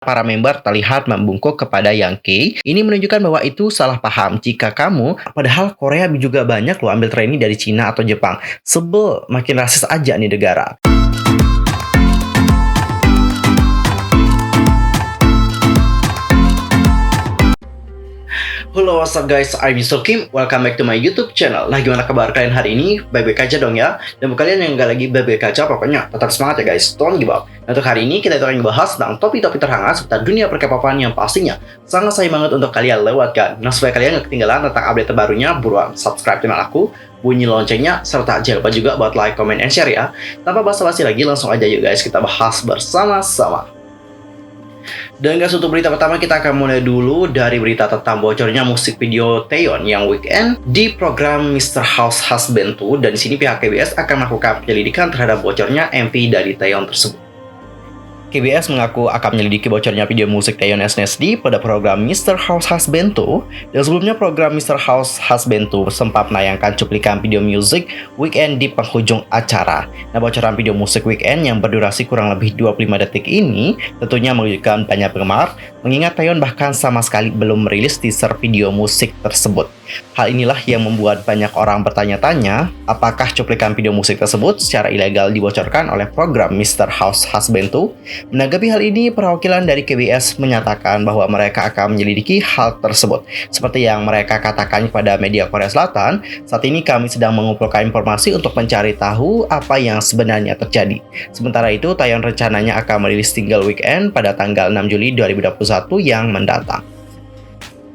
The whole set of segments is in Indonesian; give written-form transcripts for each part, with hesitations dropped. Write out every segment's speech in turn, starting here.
Para member terlihat membungkuk kepada Yang Ki. Ini menunjukkan bahwa itu salah paham jika kamu, padahal Korea juga banyak loh ambil training dari Cina atau Jepang. Sebel, makin rasis aja nih negara. Halo, what's up guys, I'm Mr. Kim. Welcome back to my YouTube channel. Nah, gimana kabar kalian hari ini? Baik-baik aja dong ya. Dan buat kalian yang nggak lagi baik-baik aja, pokoknya tetap semangat ya guys. Don't give up. Nah, untuk hari ini kita akan bahas tentang topik-topik terhangat seputar dunia perkepopan yang pastinya sangat sayang banget untuk kalian lewatkan. Nah, supaya kalian nggak ketinggalan tentang update terbarunya, buruan subscribe channel aku, bunyi loncengnya, serta jangan lupa juga buat like, comment, and share ya. Tanpa basa-basi lagi, langsung aja yuk guys, kita bahas bersama-sama. Dan guys, untuk berita pertama kita akan mulai dulu dari berita tentang bocornya musik video Taeyeon yang Weekend di program Mr. House Husband 2, dan di sini pihak KBS akan melakukan penyelidikan terhadap bocornya MV dari Taeyeon tersebut. KBS mengaku akan menyelidiki bocornya video musik Taeyeon SNSD pada program Mr. House Husband 2, dan sebelumnya program Mr. House Husband 2 sempat menayangkan cuplikan video musik Weekend di penghujung acara. Nah, bocoran video musik Weekend yang berdurasi kurang lebih 25 detik ini tentunya mengejutkan banyak penggemar, mengingat Taeyeon bahkan sama sekali belum merilis teaser video musik tersebut. Hal inilah yang membuat banyak orang bertanya-tanya, apakah cuplikan video musik tersebut secara ilegal dibocorkan oleh program Mr. House Husband 2? Menanggapi hal ini, perwakilan dari KBS menyatakan bahwa mereka akan menyelidiki hal tersebut. Seperti yang mereka katakan kepada media Korea Selatan, saat ini kami sedang mengumpulkan informasi untuk mencari tahu apa yang sebenarnya terjadi. Sementara itu, Taeyeon rencananya akan merilis single Weekend pada tanggal 6 Juli 2021 yang mendatang.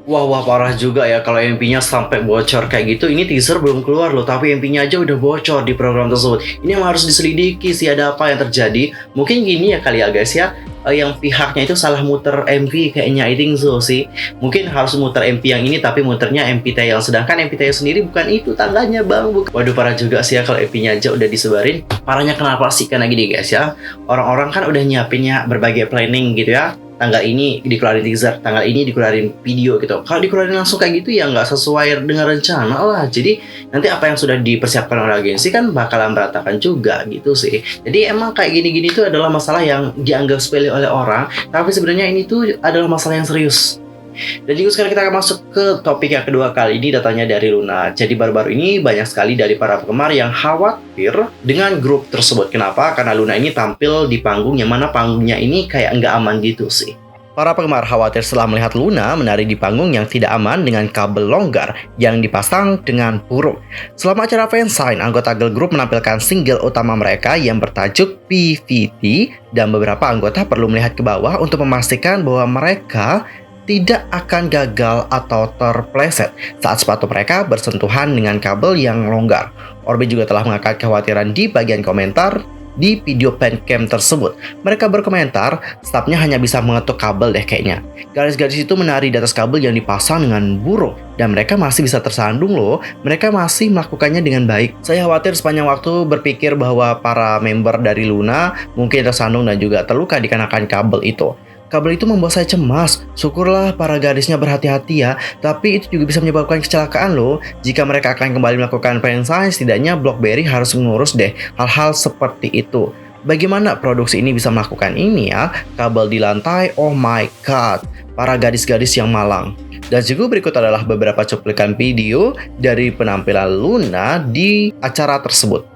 Wah, parah juga ya kalau MP-nya sampai bocor kayak gitu. Ini teaser belum keluar loh, tapi MP-nya aja udah bocor di program tersebut. Ini yang harus diselidiki sih, ada apa yang terjadi. Mungkin gini ya kali ya guys ya, yang pihaknya itu salah muter MP kayaknya, I think so sih. Mungkin harus muter MP yang ini tapi muternya MP Taeyeon, sedangkan MP Taeyeon sendiri bukan itu tandanya bang. Waduh, parah juga sih ya kalau MP-nya aja udah disebarin. Parahnya kenapa sih? Karena gini guys ya, orang-orang kan udah nyiapinnya berbagai planning gitu ya. Tanggal ini dikeluarin teaser, tanggal ini dikeluarin video gitu. Kalau dikeluarin langsung kayak gitu ya nggak sesuai dengan rencana lah. Jadi nanti apa yang sudah dipersiapkan oleh agensi kan bakalan berantakan juga gitu sih. Jadi emang kayak gini-gini tuh adalah masalah yang dianggap sepele oleh orang, tapi sebenarnya ini tuh adalah masalah yang serius. Dan juga sekarang kita akan masuk ke topik yang kedua, kali ini datanya dari Luna. Jadi baru-baru ini banyak sekali dari para penggemar yang khawatir dengan grup tersebut. Kenapa? Karena Luna ini tampil di panggung yang mana panggungnya ini kayak nggak aman gitu sih. Para penggemar khawatir setelah melihat Luna menari di panggung yang tidak aman dengan kabel longgar yang dipasang dengan buruk. Selama acara fansign, anggota girl group menampilkan single utama mereka yang bertajuk PVT, dan beberapa anggota perlu melihat ke bawah untuk memastikan bahwa mereka tidak akan gagal atau terpleset saat sepatu mereka bersentuhan dengan kabel yang longgar. Orbi juga telah mengangkat kekhawatiran di bagian komentar di video fancam tersebut. Mereka berkomentar, stafnya hanya bisa mengetuk kabel deh kayaknya. Garis-garis itu menari di atas kabel yang dipasang dengan buruk, dan mereka masih bisa tersandung loh. Mereka masih melakukannya dengan baik. Saya khawatir sepanjang waktu berpikir bahwa para member dari Luna mungkin tersandung dan juga terluka dikarenakan kabel itu. Kabel itu membuat saya cemas. Syukurlah para gadisnya berhati-hati ya, tapi itu juga bisa menyebabkan kecelakaan loh. Jika mereka akan kembali melakukan fansign, setidaknya Blockberry harus mengurus deh hal-hal seperti itu. Bagaimana produksi ini bisa melakukan ini ya? Kabel di lantai, oh my god. Para gadis-gadis yang malang. Dan juga berikut adalah beberapa cuplikan video dari penampilan Luna di acara tersebut.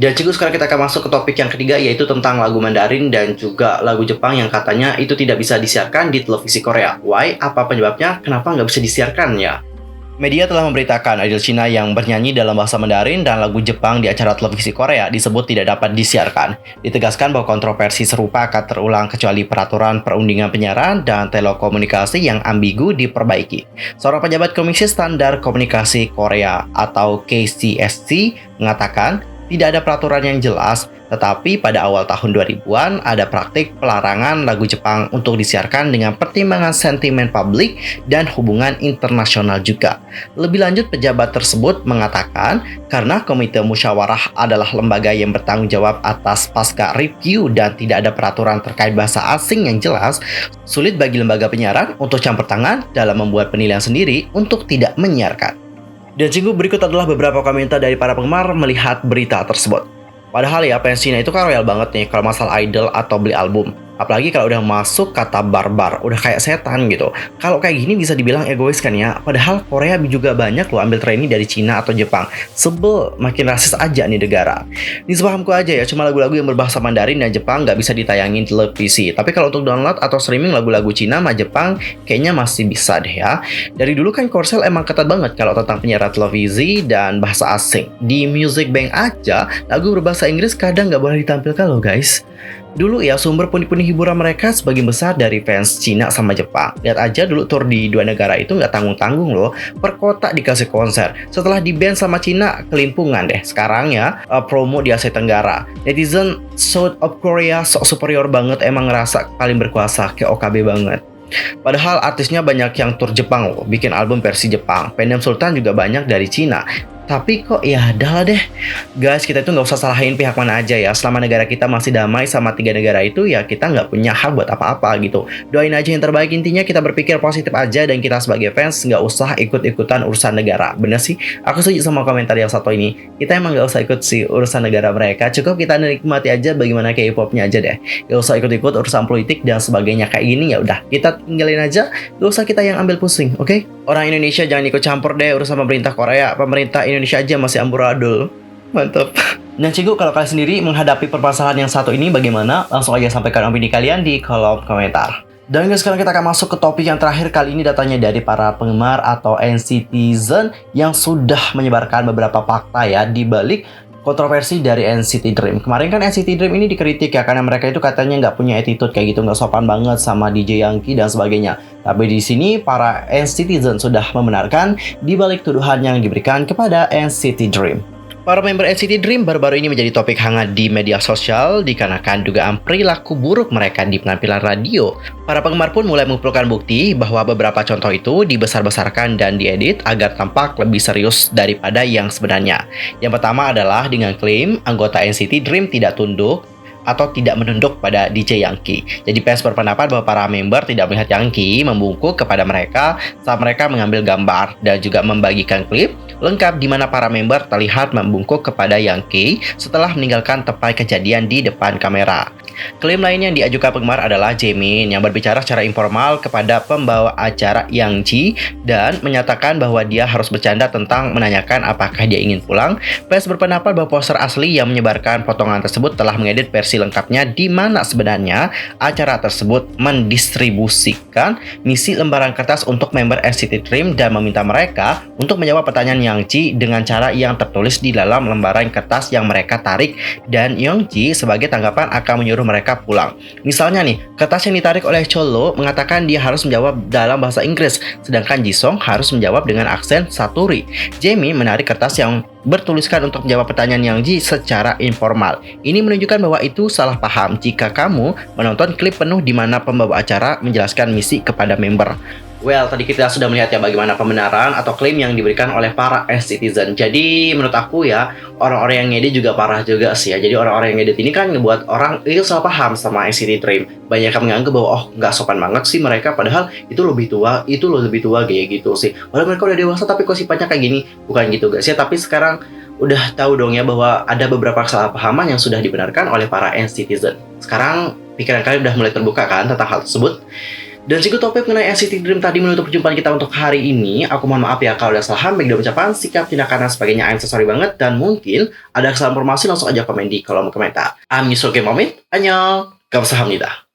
Dan juga sekarang kita akan masuk ke topik yang ketiga, yaitu tentang lagu Mandarin dan juga lagu Jepang yang katanya itu tidak bisa disiarkan di televisi Korea. Why? Apa penyebabnya? Kenapa nggak bisa disiarkan ya? Media telah memberitakan idol Cina yang bernyanyi dalam bahasa Mandarin dan lagu Jepang di acara televisi Korea disebut tidak dapat disiarkan. Ditegaskan bahwa kontroversi serupa akan terulang kecuali peraturan perundingan penyiaran dan telekomunikasi yang ambigu diperbaiki. Seorang pejabat Komisi Standar Komunikasi Korea atau KCSC mengatakan tidak ada peraturan yang jelas, tetapi pada awal tahun 2000-an ada praktik pelarangan lagu Jepang untuk disiarkan dengan pertimbangan sentimen publik dan hubungan internasional juga. Lebih lanjut, pejabat tersebut mengatakan karena Komite Musyawarah adalah lembaga yang bertanggung jawab atas pasca review dan tidak ada peraturan terkait bahasa asing yang jelas, sulit bagi lembaga penyiaran untuk campur tangan dalam membuat penilaian sendiri untuk tidak menyiarkan. Dan singgung berikut adalah beberapa komentar dari para penggemar melihat berita tersebut. Padahal ya, fans Cina itu kan royal banget nih kalau masalah idol atau beli album. Apalagi kalau udah masuk kata barbar, udah kayak setan gitu. Kalau kayak gini bisa dibilang egois kan ya. Padahal Korea juga banyak loh ambil training dari Cina atau Jepang. Sebel, makin rasis aja nih negara. Ini sepahamku aja ya, cuma lagu-lagu yang berbahasa Mandarin dan Jepang nggak bisa ditayangin di televisi. Tapi kalau untuk download atau streaming lagu-lagu Cina sama Jepang, kayaknya masih bisa deh ya. Dari dulu kan Korsel emang ketat banget kalau tentang penyiaran televisi dan bahasa asing. Di Music Bank aja, lagu berbahasa Inggris kadang nggak boleh ditampilkan loh guys. Dulu ya, sumber pundi-pundi hiburan mereka sebagian besar dari fans Cina sama Jepang. Lihat aja dulu tour di dua negara itu nggak tanggung-tanggung loh. Per kota dikasih konser. Setelah di-ban sama Cina, kelimpungan deh. Sekarang ya, promo di Asia Tenggara. Netizen South of Korea sok superior banget, emang ngerasa paling berkuasa, kayak OKB banget. Padahal artisnya banyak yang tur Jepang loh, bikin album versi Jepang. Pendem Sultan juga banyak dari Cina. Tapi kok ya adalah deh. Guys, kita itu nggak usah salahin pihak mana aja ya. Selama negara kita masih damai sama 3 negara itu, ya kita nggak punya hak buat apa-apa gitu. Doain aja yang terbaik, intinya kita berpikir positif aja. Dan kita sebagai fans nggak usah ikut-ikutan urusan negara. Bener sih, aku setuju sama komentar yang satu ini. Kita emang nggak usah ikut sih urusan negara mereka. Cukup kita nikmati aja bagaimana K-popnya aja deh. Nggak usah ikut-ikut urusan politik dan sebagainya kayak gini, ya udah kita tinggalin aja. Nggak usah kita yang ambil pusing, oke? Orang Indonesia jangan ikut campur deh urusan pemerintah Korea. Pemerintah Indonesia aja masih amburadul. Mantap. Dan Cinggu, kalau kalian sendiri menghadapi permasalahan yang satu ini bagaimana? Langsung aja sampaikan opini kalian di kolom komentar. Dan guys, sekarang kita akan masuk ke topik yang terakhir. Kali ini datanya dari para penggemar atau NCTzen yang sudah menyebarkan beberapa fakta ya di balik kontroversi dari NCT Dream. Kemarin kan NCT Dream ini dikritik ya karena mereka itu katanya nggak punya attitude kayak gitu, nggak sopan banget sama DJ Yangki dan sebagainya. Tapi di sini para NCTzen sudah membenarkan di balik tuduhan yang diberikan kepada NCT Dream. Para member NCT Dream baru-baru ini menjadi topik hangat di media sosial dikarenakan dugaan perilaku buruk mereka di penampilan radio. Para penggemar pun mulai mengumpulkan bukti bahwa beberapa contoh itu dibesar-besarkan dan diedit agar tampak lebih serius daripada yang sebenarnya. Yang pertama adalah dengan klaim anggota NCT Dream tidak tunduk atau tidak menunduk pada DJ Yangki. Jadi fans berpendapat bahwa para member tidak melihat Yangki membungkuk kepada mereka saat mereka mengambil gambar dan juga membagikan klip lengkap di mana para member terlihat membungkuk kepada Yangki setelah meninggalkan tempat kejadian di depan kamera. Klaim lain yang diajukan penggemar adalah Jaemin yang berbicara secara informal kepada pembawa acara Yang Ji dan menyatakan bahwa dia harus bercanda tentang menanyakan apakah dia ingin pulang. Fans berpendapat bahwa poster asli yang menyebarkan potongan tersebut telah mengedit versi lengkapnya di mana sebenarnya acara tersebut mendistribusikan misi lembaran kertas untuk member NCT Dream dan meminta mereka untuk menjawab pertanyaan Yang Ji dengan cara yang tertulis di dalam lembaran kertas yang mereka tarik, dan Yang Ji sebagai tanggapan akan menyuruh mereka pulang. Misalnya nih, kertas yang ditarik oleh Cholo mengatakan dia harus menjawab dalam bahasa Inggris, sedangkan Jisung harus menjawab dengan aksen Saturi. Jamie menarik kertas yang bertuliskan untuk menjawab pertanyaan Yang Ji secara informal. Ini menunjukkan bahwa itu salah paham jika kamu menonton klip penuh di mana pembawa acara menjelaskan misi kepada member. Well, tadi kita sudah melihat ya bagaimana pembenaran atau klaim yang diberikan oleh para NCTzen. Jadi menurut aku ya, orang-orang yang ngedit juga parah juga sih ya. Jadi orang-orang yang ngedit ini kan ngebuat orang itu salah paham sama NCT Dream. Banyak yang menganggap bahwa oh nggak sopan banget sih mereka, padahal itu lebih tua, itu loh lebih tua kayak gitu sih. Padahal mereka udah dewasa tapi kok sifatnya kayak gini. Bukan gitu guys ya, tapi sekarang udah tahu dong ya bahwa ada beberapa kesalahpahaman yang sudah dibenarkan oleh para NCTzen. Sekarang pikiran kalian udah mulai terbuka kan tentang hal tersebut. Dan segitu topik mengenai NCT Dream tadi menutup perjumpaan kita untuk hari ini. Aku mohon maaf ya kalau ada salah baik dalam ucapan, sikap, tindakan, dan sebagainya. I'm so sorry banget. Dan mungkin ada kesalahan informasi langsung aja komen di kolom komentar. I'm Yusuf Game Moment. Annyeong. Kamsahamnida.